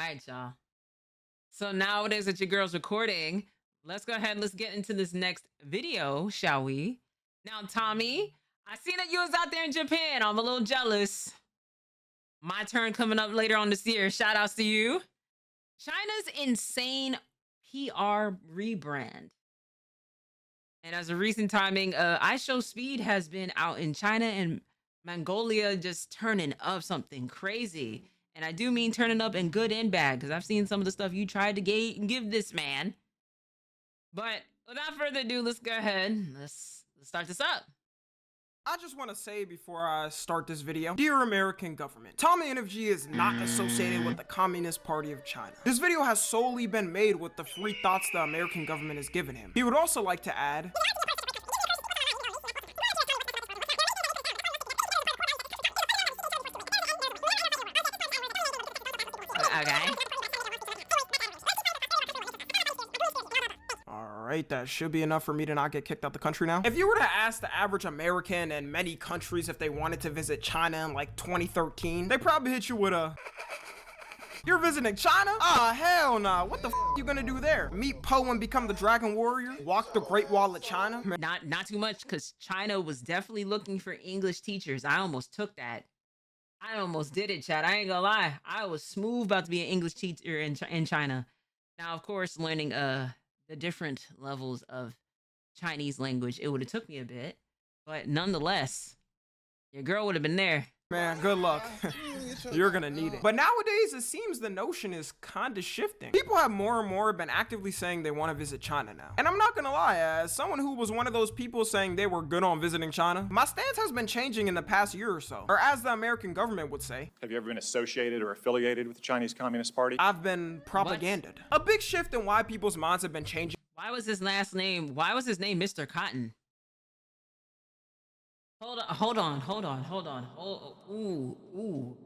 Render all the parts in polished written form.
right, y'all. So nowadays that your girl's recording, let's go ahead and let's get into this next video, shall we? Now, Tommy, I see that you was out there in Japan. I'm a little jealous. My turn coming up later on this year. Shout outs to you. China's insane PR rebrand. And as a recent timing, iShowSpeed has been out in China and Mongolia just turning up something crazy. And I do mean turning up in good and bad, because I've seen some of the stuff you tried to give this man. But without further ado, let's go ahead. Let's start this up. I just want to say before I start this video, dear American government, Tommy NFG is not associated with the Communist Party of China. This video has solely been made with the free thoughts the American government has given him. He would also like to add, Okay. Alright, that should be enough for me to not get kicked out the country now. If you were to ask the average American in many countries if they wanted to visit China in like 2013, they probably hit you with a, "You're visiting China? Ah, hell nah. What the f you gonna do there? Meet Poe and become the Dragon Warrior? Walk the Great Wall of China?" Not too much, because China was definitely looking for English teachers. I almost took that. I almost did it, Chad. I ain't gonna lie. I was smooth about to be an English teacher in China. Now, of course, learning the different levels of Chinese language, it would have took me a bit, but nonetheless, your girl would have been there. Man, good luck. You're gonna need it. But nowadays, it seems the notion is kinda shifting. People have more and more been actively saying they want to visit China now. And I'm not gonna lie, as someone who was one of those people saying they were good on visiting China, my stance has been changing in the past year or so. Or as the American government would say, have you ever been associated or affiliated with the Chinese Communist Party? I've been propaganded. A big shift in why people's minds have been changing. Why was his name Mr. Cotton? Hold on. Ooh,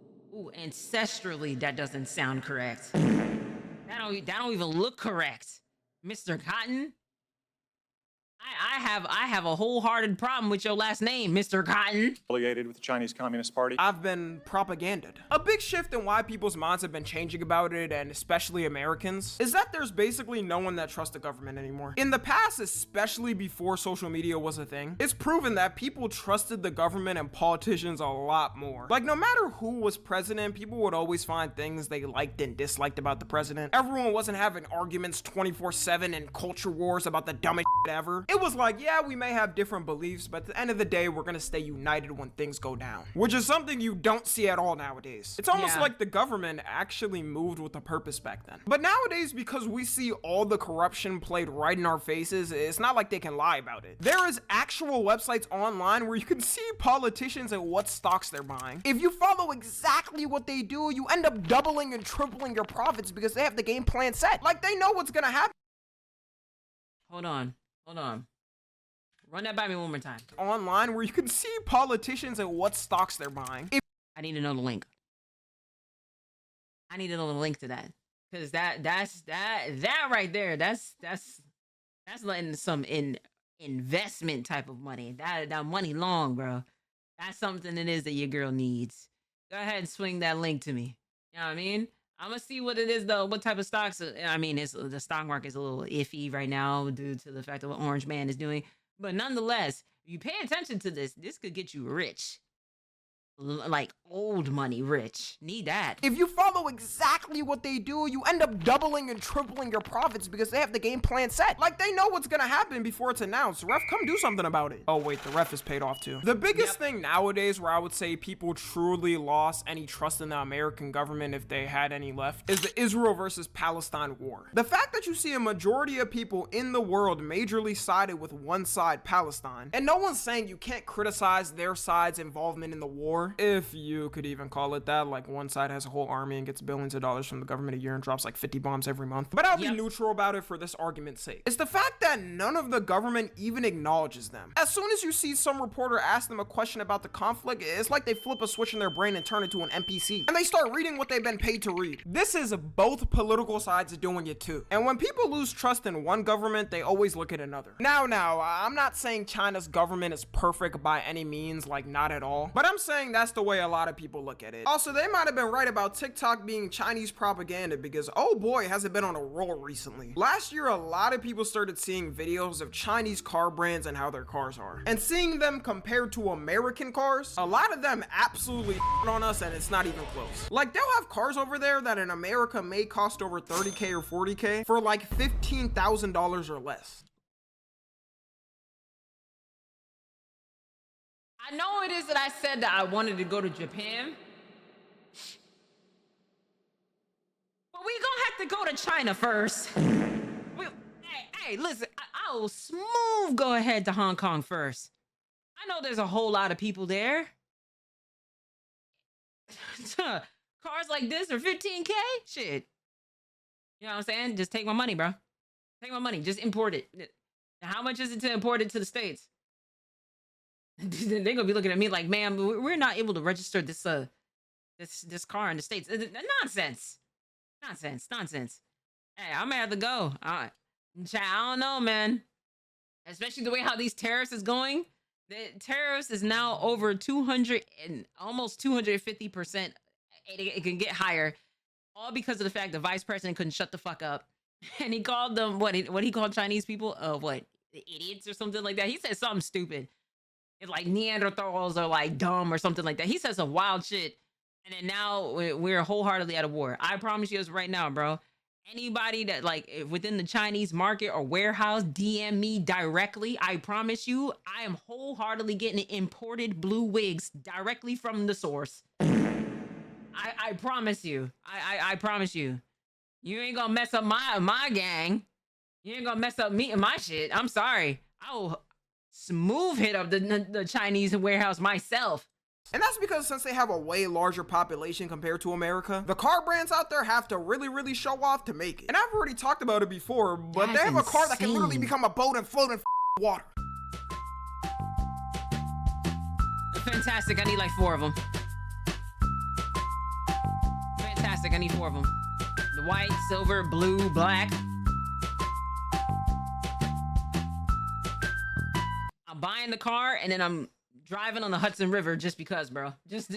ancestrally, that doesn't sound correct. That don't even look correct. Mr. Cotton? I have a wholehearted problem with your last name, Mr. Cotton. Affiliated with the Chinese Communist Party? I've been propaganded. A big shift in why people's minds have been changing about it, and especially Americans, is that there's basically no one that trusts the government anymore. In the past, especially before social media was a thing, it's proven that people trusted the government and politicians a lot more. Like, no matter who was president, people would always find things they liked and disliked about the president. Everyone wasn't having arguments 24/7 and culture wars about the dumbest shit ever. It was like, yeah, we may have different beliefs, but at the end of the day, we're gonna stay united when things go down, which is something you don't see at all nowadays. It's almost like the government actually moved with a purpose back then. But nowadays, because we see all the corruption played right in our faces, it's not like they can lie about it. There is actual websites online where you can see politicians and what stocks they're buying. If you follow exactly what they do, you end up doubling and tripling your profits because they have the game plan set. Like, they know what's gonna happen. Hold on. Run that by me one more time. Online where you can see politicians and what stocks they're buying. I need to know the link. I need to know the link to that. Because that right there, that's letting some investment type of money. That money long, bro. That's something it is that your girl needs. Go ahead and swing that link to me. You know what I mean? I'm gonna see what it is though, what type of stocks. I mean, the stock market is a little iffy right now due to the fact of what Orange Man is doing. But nonetheless, if you pay attention to this could get you rich. Like old money rich. Need that. If you follow exactly what they do, you end up doubling and tripling your profits because they have the game plan set. Like, they know what's gonna happen before it's announced. Ref, come do something about it. Oh wait, the ref is paid off too. The biggest thing nowadays where I would say people truly lost any trust in the American government, if they had any left, is the Israel versus Palestine war. The fact that you see a majority of people in the world majorly sided with one side, Palestine, and no one's saying you can't criticize their side's involvement in the war, if you could even call it that. Like, one side has a whole army and gets billions of dollars from the government a year and drops like 50 bombs every month. But I'll be neutral about it for this argument's sake. It's the fact that none of the government even acknowledges them. As soon as you see some reporter ask them a question about the conflict, it's like they flip a switch in their brain and turn it to an NPC, and they start reading what they've been paid to read. This is both political sides doing it too. And when people lose trust in one government, they always look at another. Now, I'm not saying China's government is perfect by any means, like, not at all. But I'm saying that that's the way a lot of people look at it. Also, they might have been right about TikTok being Chinese propaganda because oh boy, has it been on a roll recently. Last year, a lot of people started seeing videos of Chinese car brands and how their cars are. And seeing them compared to American cars, a lot of them absolutely on us and it's not even close. Like they'll have cars over there that in America may cost over 30K or 40K for like $15,000 or less. I know it is that I said that I wanted to go to Japan. But we gonna have to go to China first. Hey, listen, I will smooth go ahead to Hong Kong first. I know there's a whole lot of people there. Cars like this are 15K? Shit. You know what I'm saying? Just take my money, bro. Take my money. Just import it. Now, how much is it to import it to the States? They're gonna be looking at me like, "Ma'am, we're not able to register this this car in the States." Nonsense. Hey, I'm gonna have to go. I don't know, man. Especially the way how these tariffs is going. The tariffs is now over 200 and almost 250%. It can get higher, all because of the fact the vice president couldn't shut the fuck up, and he called them what he called Chinese people, what, idiots or something like that. He said something stupid. It's like Neanderthals are like dumb or something like that. He said some wild shit. And then now we're wholeheartedly out of war. I promise you this right now, bro. Anybody that like within the Chinese market or warehouse, DM me directly. I promise you, I am wholeheartedly getting imported blue wigs directly from the source. I promise you. I promise you. You ain't gonna mess up my gang. You ain't gonna mess up me and my shit. I'm sorry. I will smooth hit up the Chinese warehouse myself. And that's because since they have a way larger population compared to America, the car brands out there have to really show off to make it. And I've already talked about it before, but That's they have a car that can insane. literally become a boat and float in water. Fantastic. I need like 4 of them. Fantastic. I need 4 of them. The white, silver, blue, black. I'm buying the car and then I'm driving on the Hudson River just because, bro. Just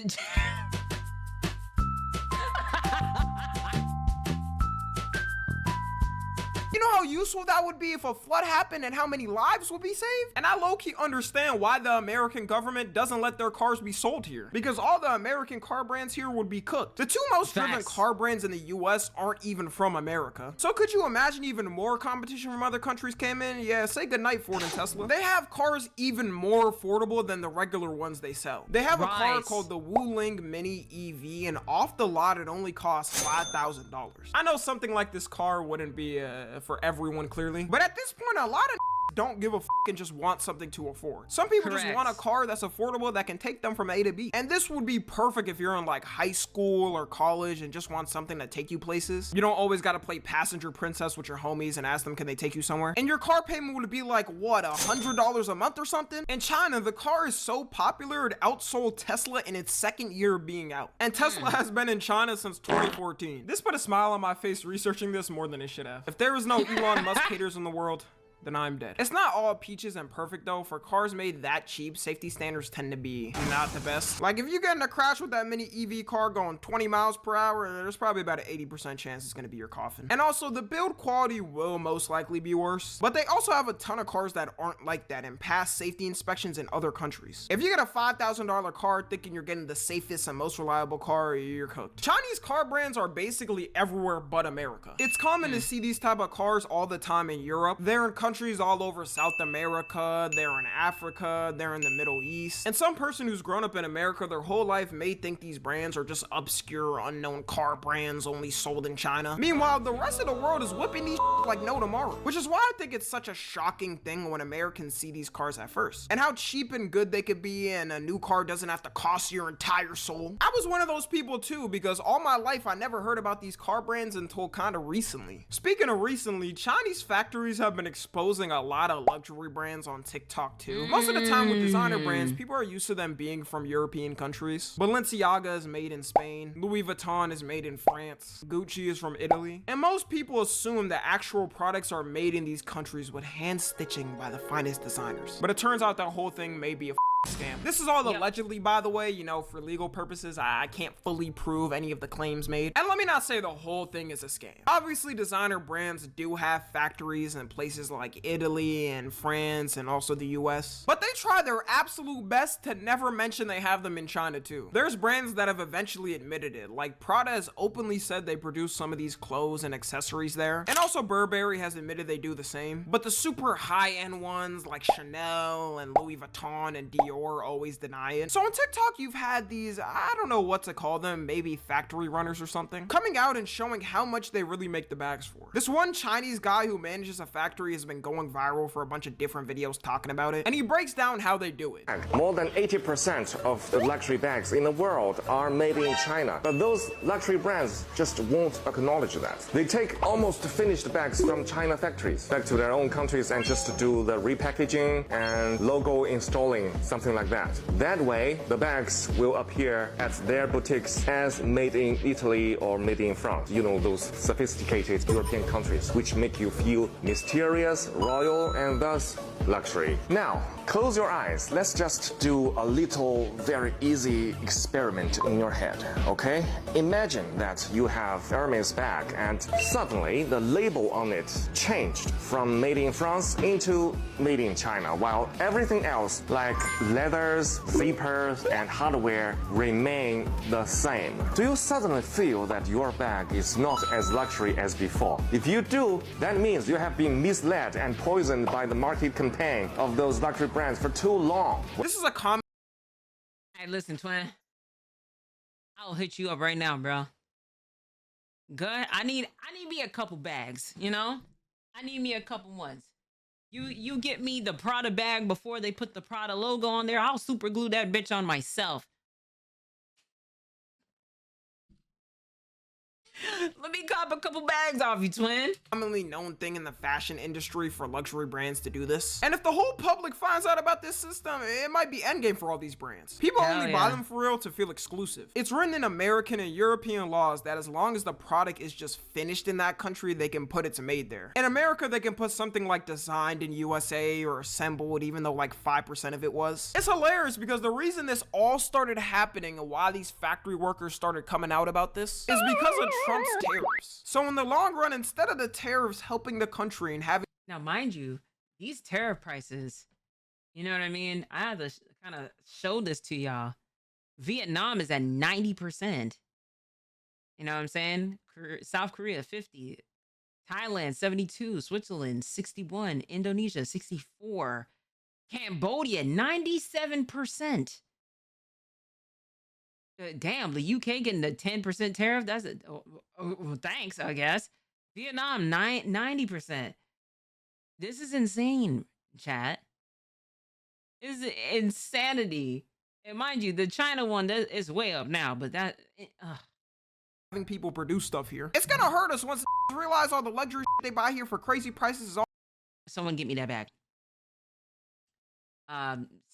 You know how useful that would be if a flood happened and how many lives would be saved? And I low-key understand why the American government doesn't let their cars be sold here. Because all the American car brands here would be cooked. The 2 most driven Facts. car brands in the US aren't even from America. So could you imagine even more competition from other countries came in? Yeah, say goodnight Ford and Tesla. They have cars even more affordable than the regular ones they sell. They have a car Right. called the Wuling Mini EV, and off the lot it only costs $5,000. I know something like this car wouldn't be for everyone clearly, but at this point a lot of don't give a f and just want something to afford. Some people just Correct. want a car that's affordable that can take them from A to B. And this would be perfect if you're in like high school or college and just want something to take you places. You don't always got to play passenger princess with your homies and ask them can they take you somewhere. And your car payment would be like what, $100 a month or something? In China, the car is so popular it outsold Tesla in its 2nd year of being out. And Tesla has been in China since 2014. This put a smile on my face researching this more than it should have. If there was no Elon Musk haters in the world, then I'm dead. It's not all peaches and perfect though. For cars made that cheap, safety standards tend to be not the best. Like if you get in a crash with that mini EV car going 20 miles per hour, there's probably about an 80% chance it's gonna be your coffin. And also the build quality will most likely be worse, but they also have a ton of cars that aren't like that and pass safety inspections in other countries. If you get a $5,000 car thinking you're getting the safest and most reliable car, you're cooked. Chinese car brands are basically everywhere but America. It's common to see these type of cars all the time in Europe. They're in countries all over South America, they're in Africa, they're in the Middle East. And some person who's grown up in America their whole life may think these brands are just obscure, unknown car brands only sold in China. Meanwhile, the rest of the world is whipping these like no tomorrow, which is why I think it's such a shocking thing when Americans see these cars at first, and how cheap and good they could be, and a new car doesn't have to cost your entire soul. I was one of those people too, because all my life I never heard about these car brands until kind of recently. Speaking of recently, Chinese factories have been exposing a lot of luxury brands on TikTok too. Most of the time with designer brands, people are used to them being from European countries. Balenciaga is made in Spain, Louis Vuitton is made in France, Gucci is from Italy, and most people assume that actual products are made in these countries with hand stitching by the finest designers. But it turns out that whole thing may be a scam. This is all Yep. allegedly, by the way, you know, for legal purposes. I can't fully prove any of the claims made. And let me not say the whole thing is a scam. Obviously, designer brands do have factories in places like Italy and France and also the US, but they try their absolute best to never mention they have them in China too. There's brands that have eventually admitted it, like Prada has openly said they produce some of these clothes and accessories there, and also Burberry has admitted they do the same. But the super high-end ones like Chanel and Louis Vuitton and Dior always deny it. So on TikTok, you've had these, I don't know what to call them, maybe factory runners or something, coming out and showing how much they really make the bags for. This one Chinese guy who manages a factory has been going viral for a bunch of different videos talking about it, and he breaks down how they do it. More than 80% of the luxury bags in the world are made in China, but those luxury brands just won't acknowledge that. They take almost finished bags from China factories back to their own countries and just do the repackaging and logo installing, something like that. That way, the bags will appear at their boutiques as made in Italy or made in France. You know, those sophisticated European countries, which make you feel mysterious, royal, and thus luxury. Now, close your eyes. Let's just do a little, very easy experiment in your head, okay? Imagine that you have Hermes bag and suddenly the label on it changed from made in France into made in China, while everything else like leathers, zippers, and hardware remain the same. Do you suddenly feel that your bag is not as luxury as before? If you do, that means you have been misled and poisoned by the market campaign of those luxury brands for too long. This is a comment. Hey, listen, twin. I'll hit you up right now, bro. Good. I need me a couple bags, you know? I need me a couple ones. You get me the Prada bag before they put the Prada logo on there. I'll super glue that bitch on myself. Let me cop a couple bags off you, twin. Commonly known thing in the fashion industry for luxury brands to do this. And if the whole public finds out about this system, it might be endgame for all these brands. People Hell only yeah. buy them for real to feel exclusive. It's written in American and European laws that as long as the product is just finished in that country, they can put it's made there. In America, they can put something like designed in USA or assembled, even though like 5% of it was. It's hilarious because the reason this all started happening and why these factory workers started coming out about this is because of Trump's tariffs. So in the long run, instead of the tariffs helping the country and having Now, mind you, these tariff prices, you know what I mean? I had to kind of show this to y'all. Vietnam is at 90%. You know what I'm saying? South Korea, 50. Thailand, 72. Switzerland, 61. Indonesia, 64. Cambodia, 97%. Damn, the UK getting a 10% tariff. That's a thanks, I guess. Vietnam, 90%. This is insane, chat. This is insanity. And mind you, the China one is way up now, but that having people produce stuff here, it's gonna hurt us once they realize all the luxury they buy here for crazy prices is all someone get me that bag.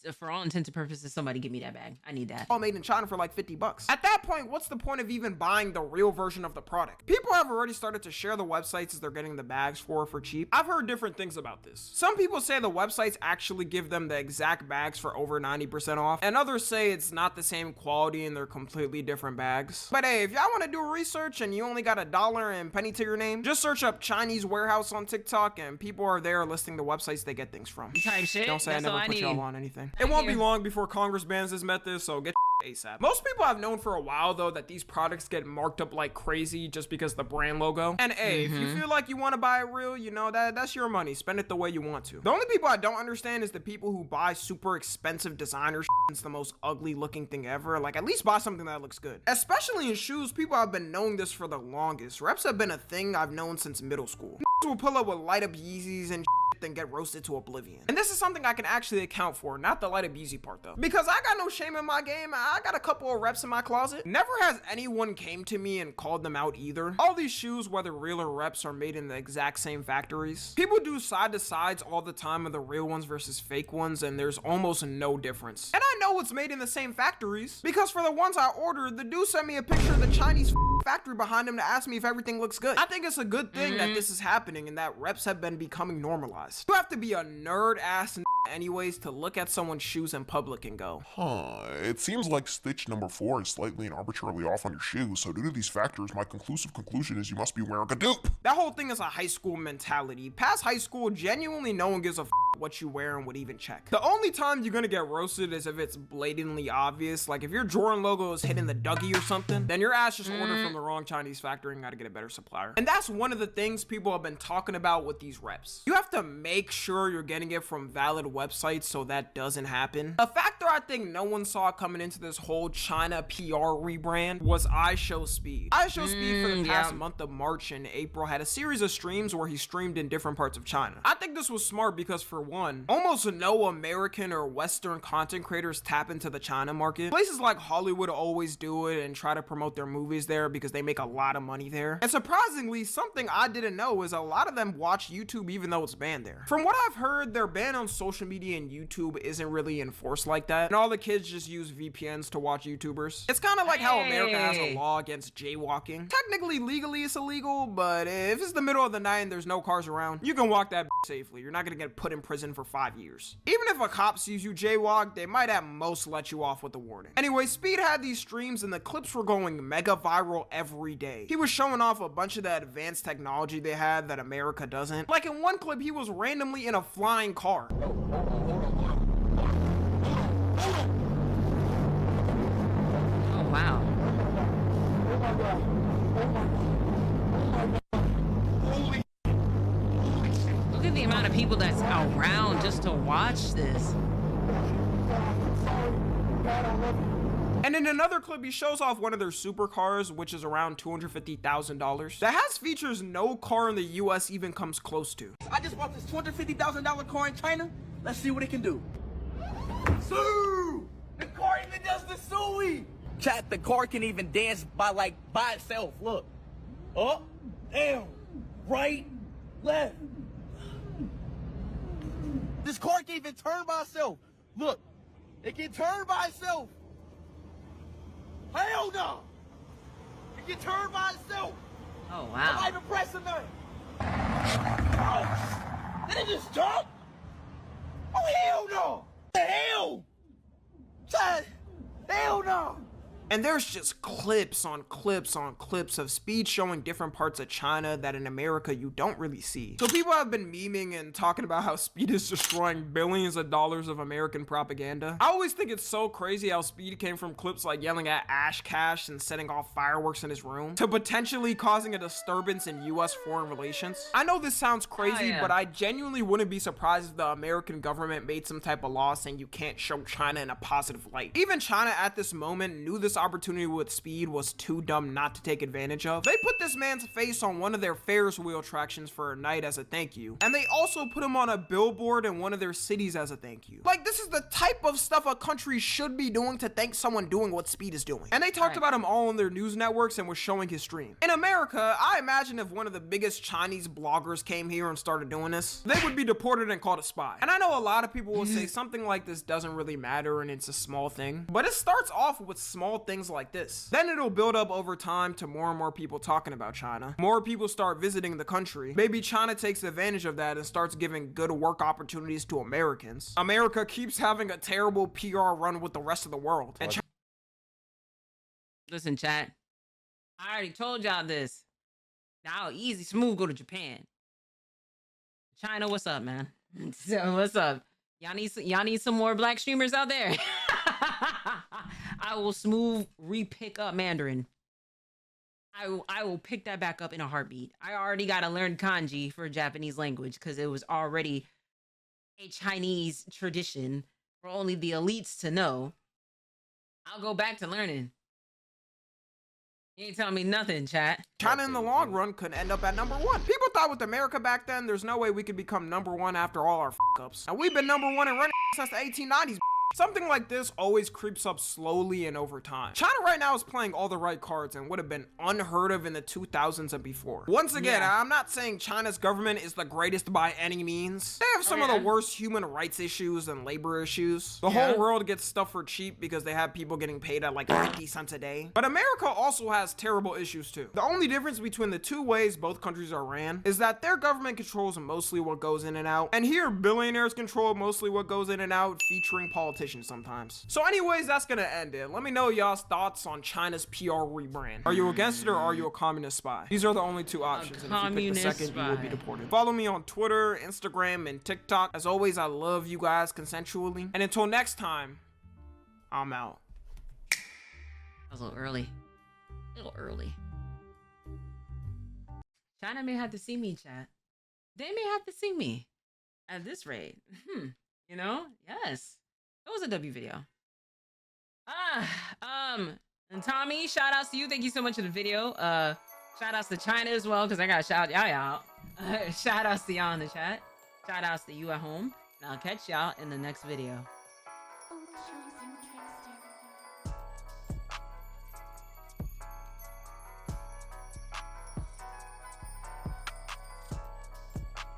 So for all intents and purposes, somebody give me that bag. I need that. all made in China for like $50. At that point, what's the point of even buying the real version of the product? People have already started to share the websites as they're getting the bags for cheap. I've heard different things about this. Some people say the websites actually give them the exact bags for over 90% off, and others say it's not the same quality and they're completely different bags. But hey, if y'all want to do research and you only got $1 and penny to your name, just search up Chinese warehouse on TikTok and people are there listing the websites they get things from. Type shit. Don't say That's I all never put need. y'all on anything. It won't be long before Congress bans this method, so get ASAP. Most people have known for a while though that these products get marked up like crazy just because the brand logo. And hey, if you feel like you want to buy it real, you know, that's your money. Spend it the way you want to. The only people I don't understand is the people who buy super expensive designer shit. It's the most ugly looking thing ever. Like, at least buy something that looks good. Especially in shoes, people have been knowing this for the longest. Reps have been a thing I've known since middle school. Will pull up with light up Yeezys and then get roasted to oblivion. And this is something I can actually account for, not the light up Yeezy part though. Because I got no shame in my game. I got a couple of reps in my closet. Never has anyone came to me and called them out either. All these shoes, whether real or reps, are made in the exact same factories. People do side to sides all the time of the real ones versus fake ones, and there's almost no difference. And I know it's made in the same factories because for the ones I ordered, the dude sent me a picture of the Chinese factory behind him to ask me if everything looks good. I think it's a good thing that this is happening and that reps have been becoming normalized. You have to be a nerd ass anyways to look at someone's shoes in public and go, It seems like stitch number 4 is slightly and arbitrarily off on your shoe, so due to these factors, my conclusive conclusion is you must be wearing a dupe. That whole thing is a high school mentality. Past high school, genuinely no one gives a what you wear and would even check. The only time you're gonna get roasted is if it's blatantly obvious. Like if your Jordan logo is hitting the Dougie or something, then your ass just ordered from the wrong Chinese factory and gotta get a better supplier. And that's one of the things people have been talking about with these reps. You have to make sure you're getting it from valid websites so that doesn't happen. A factor I think no one saw coming into this whole China PR rebrand was iShowSpeed. iShowSpeed for the past month of March and April had a series of streams where he streamed in different parts of China. I think this was smart because for one, almost no American or Western content creators tap into the China market. Places like Hollywood always do it and try to promote their movies there because they make a lot of money there. And surprisingly, something I didn't know is a lot of them watch YouTube even though it's banned there. From what I've heard, their ban on social media and YouTube isn't really enforced like that, and all the kids just use VPNs to watch YouTubers. It's kind of like how America has a law against jaywalking. Technically, legally it's illegal, but if it's the middle of the night and there's no cars around, you can walk that safely. You're not gonna get put in prison for 5 years. Even if a cop sees you jaywalk, they might at most let you off with a warning. Anyway, Speed had these streams and the clips were going mega viral every day. He was showing off a bunch of the advanced technology they had that America doesn't. Like in one clip, he was randomly in a flying car. Oh, wow. Look at the amount of people that's around just to watch this. And in another clip, he shows off one of their supercars, which is around $250,000. That has features no car in the US even comes close to. I just bought this $250,000 car in China. Let's see what it can do. Sue! The car even does the suey! Chat, the car can even dance by itself. Look. Up, down, right, left. This car can even turn by itself. Look. It can turn by itself. Hell no! It can turn by itself. Oh, I'm wow. not even pressing nothing. Oh, did it just jump? Oh, hell no! The hell? Chad, hell no! And there's just clips on clips on clips of Speed showing different parts of China that in America you don't really see. So people have been memeing and talking about how Speed is destroying billions of dollars of American propaganda. I always think it's so crazy how Speed came from clips like yelling at Ash Cash and setting off fireworks in his room to potentially causing a disturbance in US foreign relations. I know this sounds crazy, but I genuinely wouldn't be surprised if the American government made some type of law saying you can't show China in a positive light. Even China at this moment knew this opportunity with Speed was too dumb not to take advantage of. They put this man's face on one of their Ferris wheel attractions for a night as a thank you, and they also put him on a billboard in one of their cities as a thank you. Like, this is the type of stuff a country should be doing to thank someone doing what Speed is doing. And they talked about him all on their news networks and were showing his stream. In America, I imagine if one of the biggest Chinese bloggers came here and started doing this, they would be deported and called a spy. And I know a lot of people will say something like this doesn't really matter and it's a small thing, but it starts off with small things like this. Then it'll build up over time to more and more people talking about China. More people start visiting the country. Maybe China takes advantage of that and starts giving good work opportunities to Americans. America keeps having a terrible PR run with the rest of the world. And Listen, chat. I already told y'all this. Now, easy, smooth, go to Japan. China, what's up, man? So, what's up? Y'all need some more black streamers out there? I will smooth re-pick up Mandarin. I will pick that back up in a heartbeat. I already got to learn kanji for Japanese language because it was already a Chinese tradition for only the elites to know. I'll go back to learning. You ain't telling me nothing, chat. China in the long run could end up at #1. People thought with America back then, there's no way we could become #1 after all our f***ups. Now we've been #1 and running since the 1890s. Something like this always creeps up slowly and over time. China right now is playing all the right cards and would have been unheard of in the 2000s and before. Once again, I'm not saying China's government is the greatest by any means. They have some of the worst human rights issues and labor issues. The whole world gets stuff for cheap because they have people getting paid at like 50 cents a day. But America also has terrible issues too. The only difference between the two ways both countries are ran is that their government controls mostly what goes in and out, and here billionaires control mostly what goes in and out, featuring politicians sometimes. So anyways, that's gonna end it. Let me know y'all's thoughts on China's PR rebrand. Are you against it or are you a communist spy? These are the only two options, and if you pick the second, you will be deported. Follow me on Twitter, Instagram, and TikTok. As always, I love you guys consensually. And until next time, I'm out. That was a little early. A little early. China may have to see me, chat. They may have to see me at this rate. You know? Yes. It was a W video. And Tommy, shout outs to you. Thank you so much for the video. Shout outs to China as well, because I gotta shout y'all out. Shout outs to y'all in the chat. Shout outs to you at home. And I'll catch y'all in the next video.